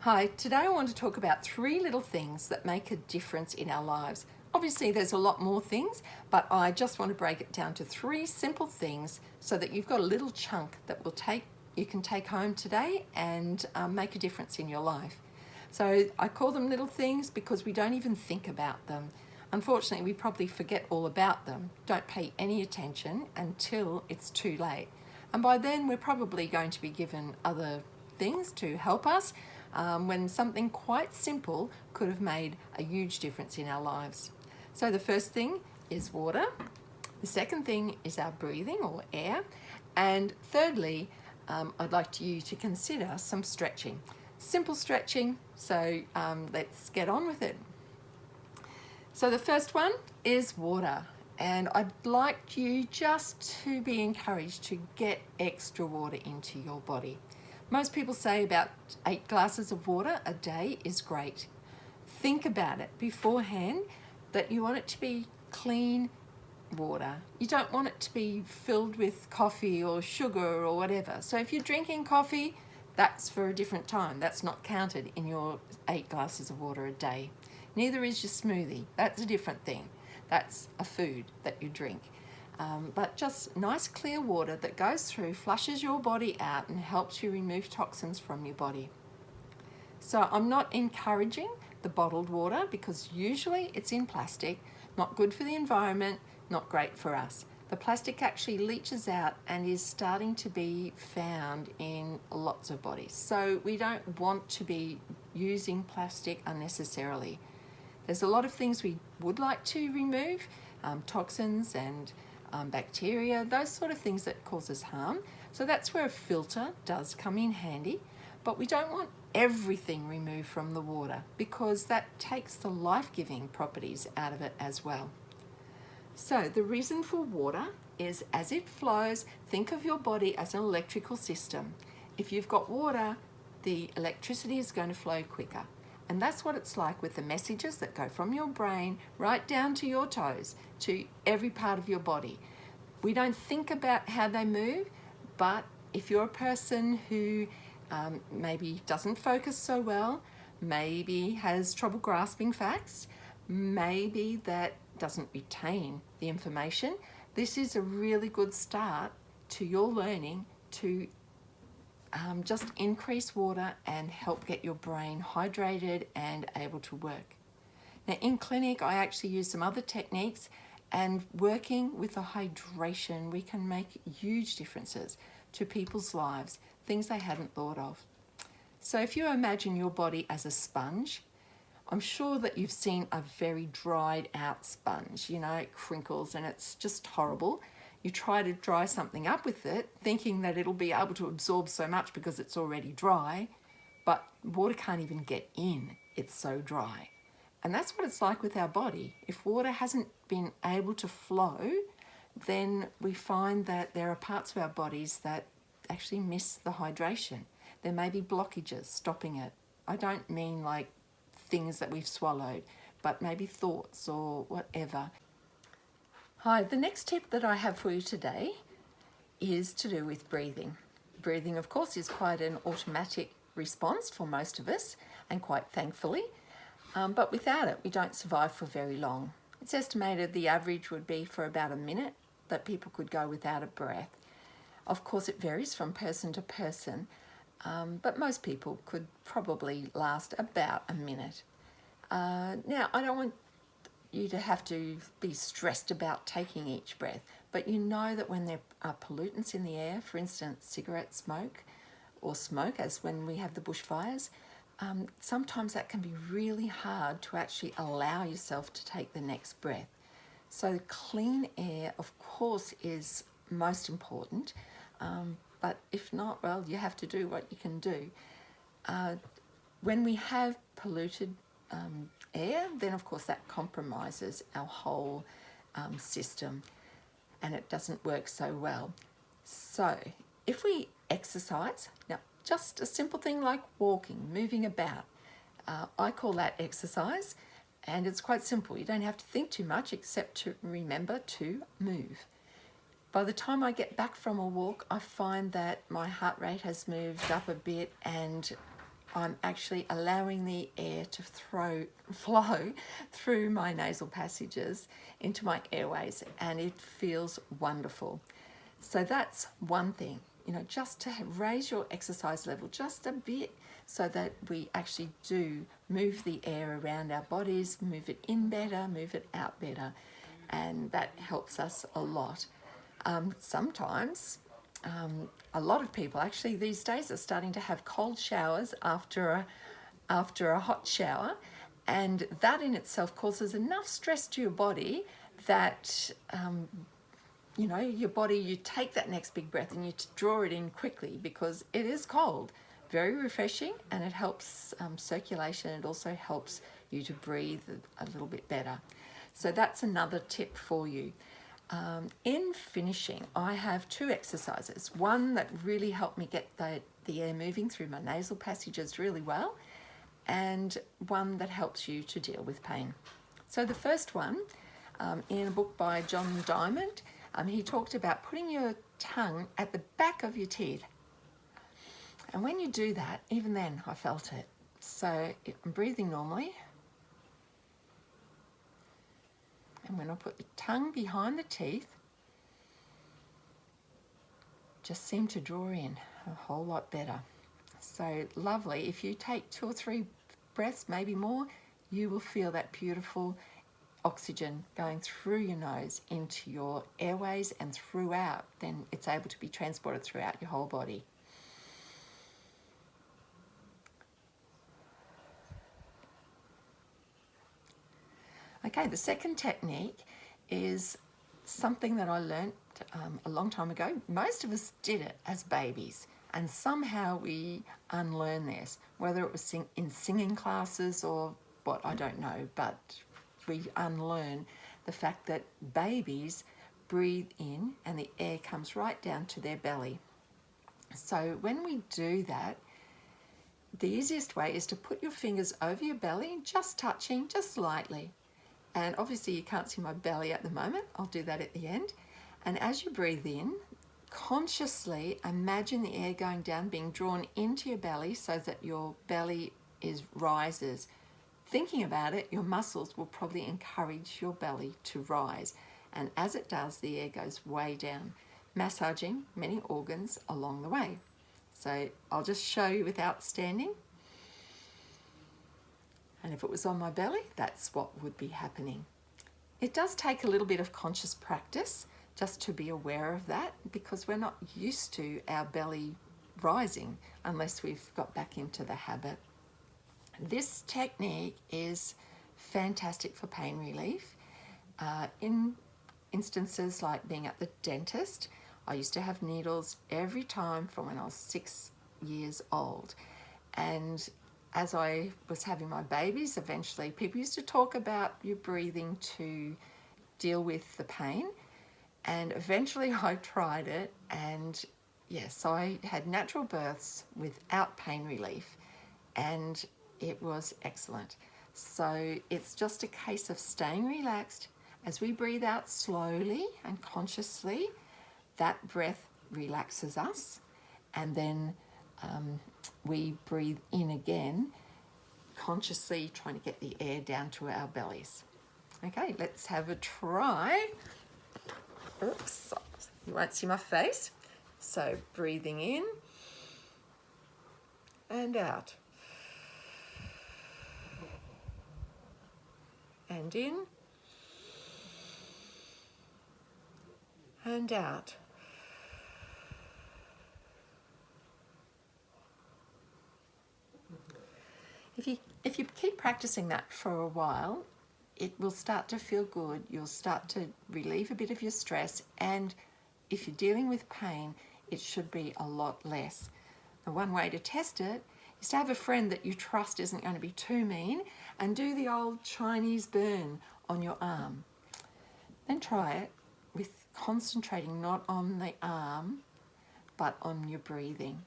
Hi, today I want to talk about three little things that make a difference in our lives. Obviously, there's a lot more things, but I just want to break it down to three simple things so that you've got a little chunk that you can take home today and make a difference in your life. So I call them little things because we don't even think about them. Unfortunately, we probably forget all about them, don't pay any attention until it's too late. And by then, we're probably going to be given other things to help us when something quite simple could have made a huge difference in our lives. So the first thing is water. The second thing is our breathing or air. And thirdly, I'd like you to consider some stretching. Simple stretching, so let's get on with it. So the first one is water. And I'd like you just to be encouraged to get extra water into your body. Most people say about 8 glasses of water a day is great. Think about it beforehand that you want it to be clean water. You don't want it to be filled with coffee or sugar or whatever. So if you're drinking coffee, that's for a different time. That's not counted in your 8 glasses of water a day. Neither is your smoothie. That's a different thing. That's a food that you drink. But just nice clear water that goes through, flushes your body out and helps you remove toxins from your body. So I'm not encouraging the bottled water because usually it's in plastic, not good for the environment, not great for us. The plastic actually leaches out and is starting to be found in lots of bodies. So we don't want to be using plastic unnecessarily. There's a lot of things we would like to remove, toxins and bacteria, those sort of things that cause us harm. So that's where a filter does come in handy, but we don't want everything removed from the water because that takes the life-giving properties out of it as well. So the reason for water is as it flows, think of your body as an electrical system. If you've got water, the electricity is going to flow quicker. And that's what it's like with the messages that go from your brain right down to your toes, to every part of your body. We don't think about how they move, but if you're a person who maybe doesn't focus so well, maybe has trouble grasping facts, maybe that doesn't retain the information, this is a really good start to your learning to just increase water and help get your brain hydrated and able to work. Now in clinic, I actually use some other techniques, and working with the hydration, we can make huge differences to people's lives, things they hadn't thought of. So if you imagine your body as a sponge, I'm sure that you've seen a very dried out sponge, it crinkles and it's just horrible. You try to dry something up with it, thinking that it'll be able to absorb so much because it's already dry, but water can't even get in, it's so dry. And that's what it's like with our body. If water hasn't been able to flow, then we find that there are parts of our bodies that actually miss the hydration. There may be blockages stopping it. I don't mean like things that we've swallowed, but maybe thoughts or whatever. Hi, the next tip that I have for you today is to do with breathing. Breathing, of course, is quite an automatic response for most of us, and quite thankfully, but without it, we don't survive for very long. It's estimated the average would be for about a minute that people could go without a breath. Of course, it varies from person to person, but most people could probably last about a minute. Now, I don't want you to have to be stressed about taking each breath, but you know that when there are pollutants in the air, for instance, cigarette smoke or smoke, as when we have the bushfires, sometimes that can be really hard to actually allow yourself to take the next breath. So clean air, of course, is most important, but if not, well, you have to do what you can do. When we have polluted air, then of course that compromises our whole system and it doesn't work so well. So if we exercise, now just a simple thing like walking, moving about, I call that exercise, and it's quite simple. You don't have to think too much except to remember to move. By the time I get back from a walk, I find that my heart rate has moved up a bit and I'm actually allowing the air to flow through my nasal passages into my airways, and it feels wonderful. So that's one thing, you know, just to raise your exercise level just a bit so that we actually do move the air around our bodies, move it in better, move it out better, and that helps us a lot. Sometimes a lot of people actually these days are starting to have cold showers after a hot shower, and that in itself causes enough stress to your body that you know, your body, you take that next big breath and you draw it in quickly because it is cold. Very refreshing, and it helps circulation. It also helps you to breathe a little bit better. So that's another tip for you. In finishing, I have two exercises. One that really helped me get the air moving through my nasal passages really well, and one that helps you to deal with pain. So the first one, in a book by John Diamond, he talked about putting your tongue at the back of your teeth. And when you do that, even then I felt it. So I'm breathing normally. And when I put the tongue behind the teeth, just seem to draw in a whole lot better. So lovely. If you take 2 or 3 breaths, maybe more, you will feel that beautiful oxygen going through your nose into your airways and throughout. Then it's able to be transported throughout your whole body. Okay, the second technique is something that I learnt a long time ago. Most of us did it as babies, and somehow we unlearn this, whether it was in singing classes or what, I don't know, but we unlearn the fact that babies breathe in and the air comes right down to their belly. So when we do that, the easiest way is to put your fingers over your belly, just touching, just lightly. And obviously you can't see my belly at the moment. I'll do that at the end. And as you breathe in, consciously imagine the air going down, being drawn into your belly so that your belly rises. Thinking about it, your muscles will probably encourage your belly to rise. And as it does, the air goes way down, massaging many organs along the way. So I'll just show you without standing. And if it was on my belly, that's what would be happening. It does take a little bit of conscious practice just to be aware of that, because we're not used to our belly rising unless we've got back into the habit. This technique is fantastic for pain relief. In instances like being at the dentist, I used to have needles every time from when I was 6 years old. And as I was having my babies, eventually people used to talk about your breathing to deal with the pain. And eventually I tried it, and yes, I had natural births without pain relief, and it was excellent. So it's just a case of staying relaxed. As we breathe out slowly and consciously, that breath relaxes us, and then we breathe in again, consciously trying to get the air down to our bellies. Okay, let's have a try. Oops, you won't see my face. So breathing in and out. And in and out. If you keep practicing that for a while, it will start to feel good. You'll start to relieve a bit of your stress, and if you're dealing with pain, it should be a lot less. The one way to test it is to have a friend that you trust isn't going to be too mean, and do the old Chinese burn on your arm. Then try it with concentrating not on the arm, but on your breathing.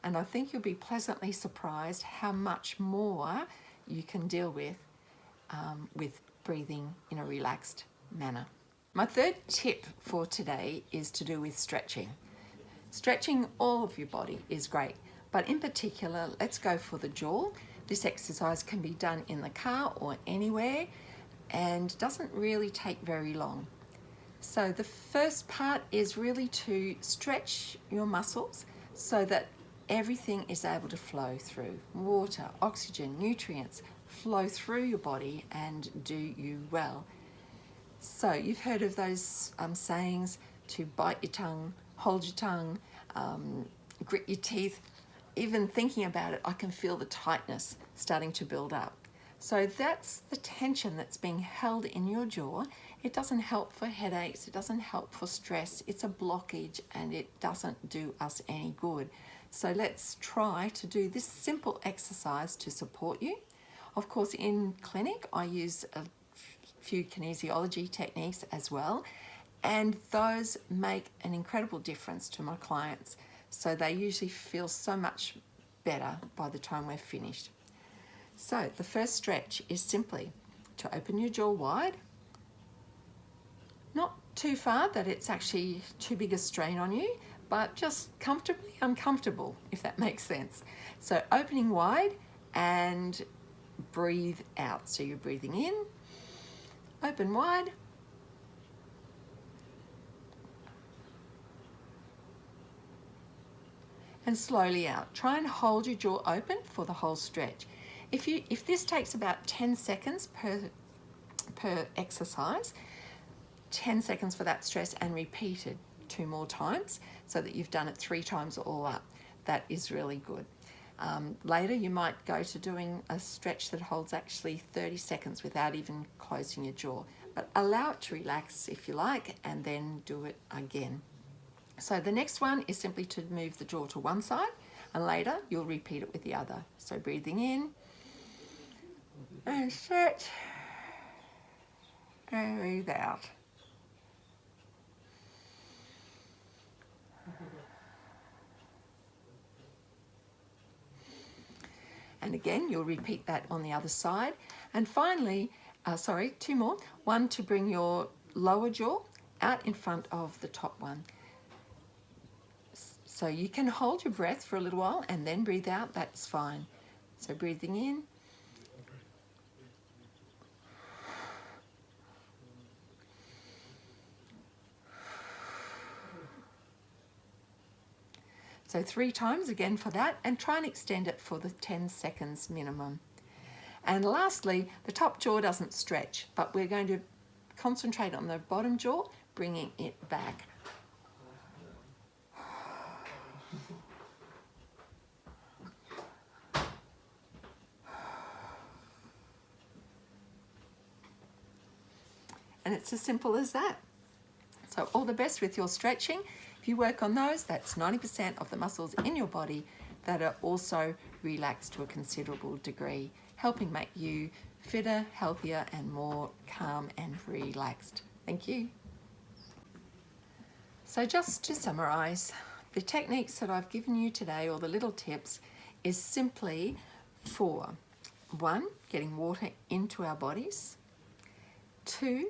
And I think you'll be pleasantly surprised how much more you can deal with breathing in a relaxed manner. My third tip for today is to do with stretching. Stretching all of your body is great, But in particular, let's go for the jaw. This exercise can be done in the car or anywhere and doesn't really take very long. So the first part is really to stretch your muscles so that everything is able to flow through. Water, oxygen, nutrients flow through your body and do you well. So you've heard of those sayings to bite your tongue, hold your tongue, grit your teeth. Even thinking about it, I can feel the tightness starting to build up. So that's the tension that's being held in your jaw. It doesn't help for headaches, it doesn't help for stress, it's a blockage and it doesn't do us any good. So let's try to do this simple exercise to support you. Of course, in clinic, I use a few kinesiology techniques as well, and those make an incredible difference to my clients. So they usually feel so much better by the time we're finished. So the first stretch is simply to open your jaw wide, not too far that it's actually too big a strain on you, but just comfortably uncomfortable, if that makes sense. So opening wide and breathe out. So you're breathing in, open wide, and slowly out. Try and hold your jaw open for the whole stretch. If this takes about 10 seconds per exercise, 10 seconds for that stress and repeat it 2 more times so that you've done it 3 times all up. That is really good. Later you might go to doing a stretch that holds actually 30 seconds without even closing your jaw. But allow it to relax if you like and then do it again. So the next one is simply to move the jaw to one side and later you'll repeat it with the other. So breathing in and stretch and breathe out. And again, you'll repeat that on the other side. And finally, 2 more. One to bring your lower jaw out in front of the top one. So you can hold your breath for a little while and then breathe out, that's fine. So breathing in. So 3 times again for that, and try and extend it for the 10 seconds minimum. And lastly, the top jaw doesn't stretch, but we're going to concentrate on the bottom jaw, bringing it back. And it's as simple as that. So all the best with your stretching. If you work on those, that's 90% of the muscles in your body that are also relaxed to a considerable degree, helping make you fitter, healthier, and more calm and relaxed. Thank you. So just to summarize, the techniques that I've given you today, or the little tips, is simply for 1, getting water into our bodies, 2,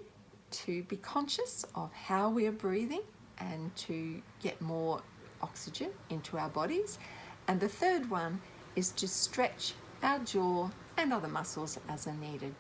to be conscious of how we are breathing and to get more oxygen into our bodies. And the third one is to stretch our jaw and other muscles as are needed.